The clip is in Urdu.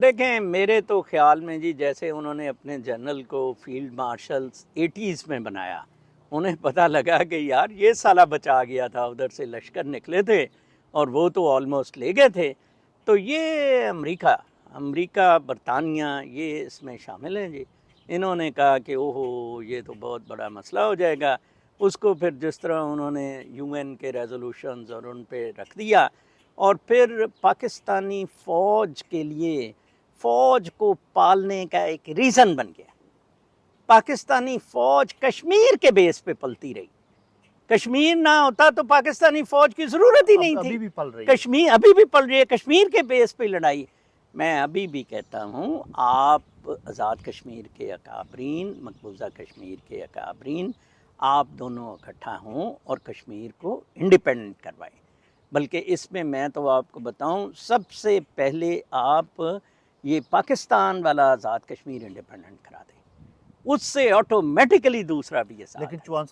دیکھیں میرے تو خیال میں جی جیسے انہوں نے اپنے جنرل کو فیلڈ مارشلز 80s میں بنایا، انہیں پتہ لگا کہ یار یہ سالہ بچا گیا تھا، ادھر سے لشکر نکلے تھے اور وہ تو آلموسٹ لے گئے تھے، تو یہ امریکہ برطانیہ یہ اس میں شامل ہیں جی۔ انہوں نے کہا کہ اوہو یہ تو بہت بڑا مسئلہ ہو جائے گا، اس کو پھر جس طرح انہوں نے UN کے ریزولوشنز اور ان پہ رکھ دیا، اور پھر پاکستانی فوج کے لیے فوج کو پالنے کا ایک ریزن بن گیا۔ پاکستانی فوج کشمیر کے بیس پہ پلتی رہی، کشمیر نہ ہوتا تو پاکستانی فوج کی ضرورت ہی نہیں تھی۔ ابھی بھی پل رہی ہے، کشمیر ابھی بھی پل رہی ہے، کشمیر کے بیس پہ لڑائی۔ میں ابھی بھی کہتا ہوں آپ آزاد کشمیر کے اکابرین، مقبوضہ کشمیر کے اکابرین، آپ دونوں اکٹھا ہوں اور کشمیر کو انڈیپینڈنٹ کروائیں۔ بلکہ اس میں میں تو آپ کو بتاؤں سب سے پہلے آپ یہ پاکستان والا آزاد کشمیر انڈیپینڈنٹ کرا دیں، اس سے آٹومیٹکلی دوسرا بھی یہ ساتھ لیکن چوہان